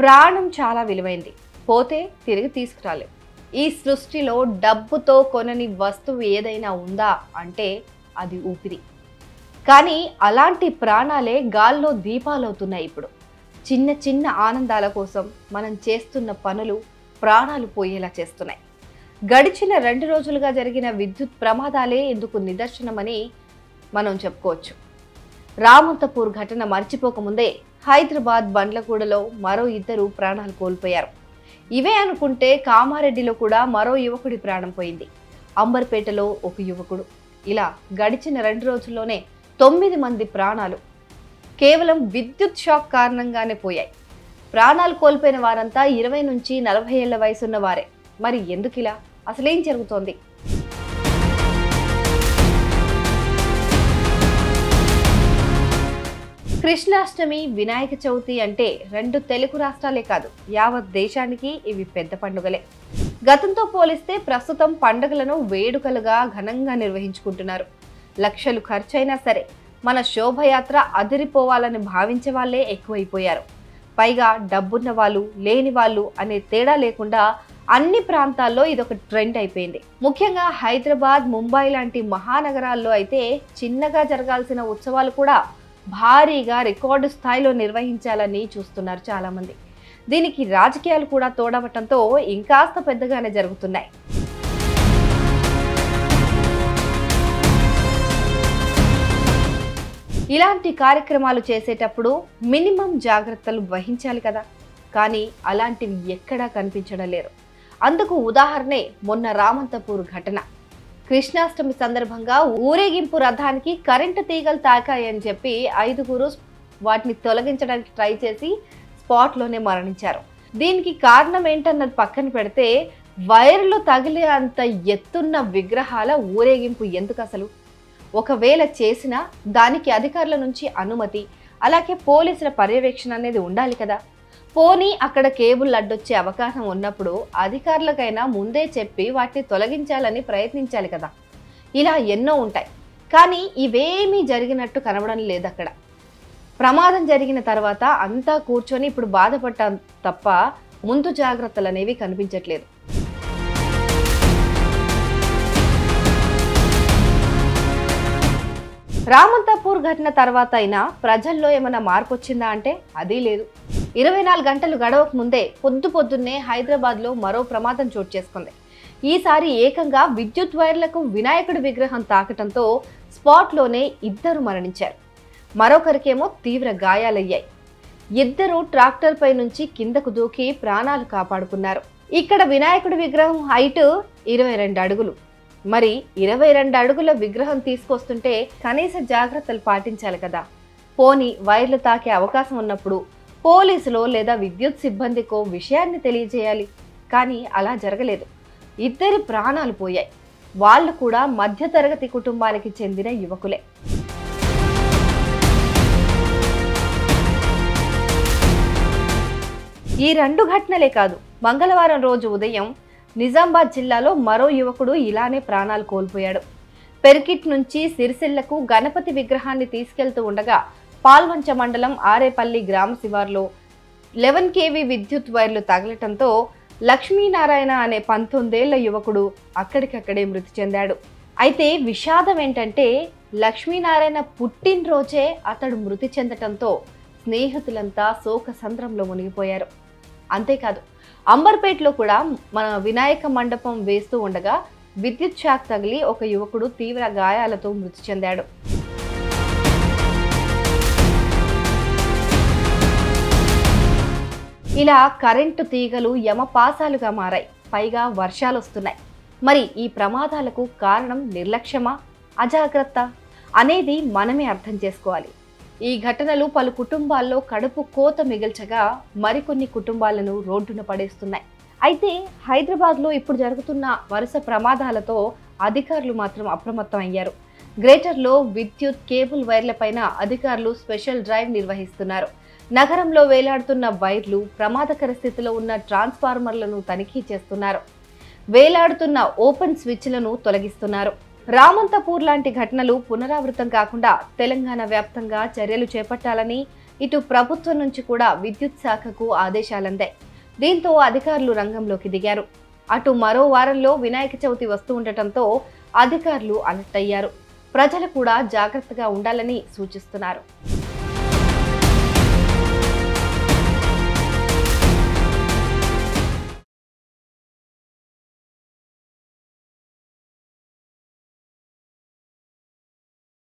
ప్రాణం చాలా విలువైంది. పోతే తిరిగి తీసుకురాలేం. ఈ సృష్టిలో డబ్బుతో కొనని వస్తువు ఏదైనా ఉందా అంటే అది ఊపిరి. కానీ అలాంటి ప్రాణాలే గాల్లో దీపాలవుతున్నాయి ఇప్పుడు. చిన్న చిన్న ఆనందాల కోసం మనం చేస్తున్న పనులు ప్రాణాలు పోయేలా చేస్తున్నాయి. గడిచిన 2 రోజులుగా జరిగిన విద్యుత్ ప్రమాదాలే ఇందుకు నిదర్శనమని మనం చెప్పుకోవచ్చు. రామంతపూర్ ఘటన మర్చిపోకముందే హైదరాబాద్ బండ్లగూడలో మరో 2 ప్రాణాలు కోల్పోయారు. ఇవే అనుకుంటే కామారెడ్డిలో కూడా మరో యువకుడి ప్రాణం పోయింది. అంబర్పేటలో ఒక యువకుడు. ఇలా గడిచిన 2 రోజుల్లోనే 9 మంది ప్రాణాలు కేవలం విద్యుత్ షాక్ కారణంగానే పోయాయి. ప్రాణాలు కోల్పోయిన వారంతా 20 నుంచి 40 ఏళ్ల వయసున్న వారే. మరి ఎందుకిలా? అసలేం జరుగుతోంది? కృష్ణాష్టమి, వినాయక చవితి అంటే 2 తెలుగు రాష్ట్రాలే కాదు, యావత్ దేశానికి ఇవి పెద్ద పండుగలే. గతంతో పోలిస్తే ప్రస్తుతం పండుగలను వేడుకలుగా ఘనంగా నిర్వహించుకుంటున్నారు. లక్షలు ఖర్చైనా సరే మన శోభయాత్ర అదిరిపోవాలని భావించే వాళ్ళే ఎక్కువైపోయారు. పైగా డబ్బున్న వాళ్ళు, లేని వాళ్ళు అనే తేడా లేకుండా అన్ని ప్రాంతాల్లో ఇదొక ట్రెండ్ అయిపోయింది. ముఖ్యంగా హైదరాబాద్, ముంబై లాంటి మహానగరాల్లో అయితే చిన్నగా జరగాల్సిన ఉత్సవాలు కూడా భారీగా రికార్డు స్థాయిలో నిర్వహించాలని చూస్తున్నారు చాలామంది. దీనికి రాజకీయాలు కూడా తోడవటంతో ఇంకాస్త పెద్దగానే జరుగుతున్నాయి. ఇలాంటి కార్యక్రమాలు చేసేటప్పుడు మినిమం జాగ్రత్తలు వహించాలి కదా. కానీ అలాంటివి ఎక్కడా కనిపించడం లేదు. అందుకు ఉదాహరణే మొన్న రామంతపూర్ ఘటన. కృష్ణాష్టమి సందర్భంగా ఊరేగింపు రథానికి కరెంటు తీగలు తాకాయని చెప్పి 5 వాటిని తొలగించడానికి ట్రై చేసి స్పాట్లోనే మరణించారు. దీనికి కారణం ఏంటన్నది పక్కన పెడితే వైర్లు తగిలే అంత ఎత్తున్న విగ్రహాల ఊరేగింపు ఎందుకు అసలు? ఒకవేళ చేసినా దానికి అధికారుల నుంచి అనుమతి, అలాగే పోలీసుల పర్యవేక్షణ అనేది ఉండాలి కదా. పోనీ అక్కడ కేబుల్ అడ్డొచ్చే అవకాశం ఉన్నప్పుడు అధికారులకైనా ముందే చెప్పి వాటిని తొలగించాలని ప్రయత్నించాలి కదా. ఇలా ఎన్నో ఉంటాయి. కానీ ఇవేమీ జరిగినట్టు కనబడం లేదు అక్కడ. ప్రమాదం జరిగిన తర్వాత అంతా కూర్చొని ఇప్పుడు బాధపడ్డాం తప్ప ముందు జాగ్రత్తలు అనేవి కనిపించట్లేదు. రామంతపూర్ ఘటన తర్వాత అయినా ప్రజల్లో ఏమైనా మార్పు వచ్చిందా అంటే అదీ లేదు. 24 గంటలు గడవక ముందే పొద్దున్నే హైదరాబాద్లో మరో ప్రమాదం చోటు చేసుకుంది. ఈసారి ఏకంగా విద్యుత్ వైర్లకు వినాయకుడి విగ్రహం తాకటంతో స్పాట్లోనే 2 మరణించారు. మరొకరికేమో తీవ్ర గాయాలయ్యాయి. 2 ట్రాక్టర్ పై నుంచి కిందకు దూకి ప్రాణాలు కాపాడుకున్నారు. ఇక్కడ వినాయకుడి విగ్రహం హైట్ 22 అడుగులు. మరి 22 అడుగుల విగ్రహం తీసుకొస్తుంటే కనీస జాగ్రత్తలు పాటించాలి కదా. పోనీ వైర్లు తాకే అవకాశం ఉన్నప్పుడు పోలీసులో లేదా విద్యుత్ సిబ్బందికో విషయాన్ని తెలియజేయాలి. కానీ అలా జరగలేదు. 2 ప్రాణాలు పోయాయి. వాళ్ళు కూడా మధ్యతరగతి కుటుంబానికి చెందిన యువకులే. ఈ 2 ఘటనలే కాదు, మంగళవారం రోజు ఉదయం నిజామాబాద్ జిల్లాలో మరో యువకుడు ఇలానే ప్రాణాలు కోల్పోయాడు. పెర్కిట్ నుంచి సిరిసిల్లకు గణపతి విగ్రహాన్ని తీసుకెళ్తూ ఉండగా పాల్వంచ మండలం ఆరేపల్లి గ్రామ శివార్లో 11 kV విద్యుత్ వైర్లు తగలటంతో లక్ష్మీనారాయణ అనే 19 ఏళ్ల యువకుడు అక్కడికక్కడే మృతి చెందాడు. అయితే విషాదం ఏంటంటే లక్ష్మీనారాయణ పుట్టినరోజే అతడు మృతి చెందటంతో స్నేహితులంతా శోక సంద్రంలో మునిగిపోయారు. అంతేకాదు, అంబర్పేటలో కూడా మన వినాయక మండపం వేస్తూ ఉండగా విద్యుత్ షాక్ తగిలి ఒక యువకుడు తీవ్ర గాయాలతో మృతి చెందాడు. ఇలా కరెంటు తీగలు యమపాసాలుగా మారాయి. పైగా వర్షాలు వస్తున్నాయి. మరి ఈ ప్రమాదాలకు కారణం నిర్లక్ష్యమా, అజాగ్రత్త అనేది మనమే అర్థం చేసుకోవాలి. ఈ ఘటనలు పలు కుటుంబాల్లో కడుపు కోత మిగిల్చగా మరికొన్ని కుటుంబాలను రోడ్డున పడేస్తున్నాయి. అయితే హైదరాబాద్లో ఇప్పుడు జరుగుతున్న వరుస ప్రమాదాలతో అధికారులు మాత్రం అప్రమత్తం అయ్యారు. గ్రేటర్లో విద్యుత్ కేబుల్ వైర్లపైన అధికారులు స్పెషల్ డ్రైవ్ నిర్వహిస్తున్నారు. నగరంలో వేలాడుతున్న వైర్లు, ప్రమాదకర స్థితిలో ఉన్న ట్రాన్స్ఫార్మర్లను తనిఖీ చేస్తున్నారు. వేలాడుతున్న ఓపెన్ స్విచ్లను తొలగిస్తున్నారు. రామంతపూర్ లాంటి ఘటనలు పునరావృతం కాకుండా తెలంగాణ వ్యాప్తంగా చర్యలు చేపట్టాలని ఇటు ప్రభుత్వం నుంచి కూడా విద్యుత్ శాఖకు ఆదేశాలందాయి. దీంతో అధికారులు రంగంలోకి దిగారు. అటు మరో వారంలో వినాయక చవితి వస్తూ ఉండటంతో అధికారులు అలర్ట్ అయ్యారు. ప్రజలు కూడా జాగ్రత్తగా ఉండాలని సూచిస్తున్నారు.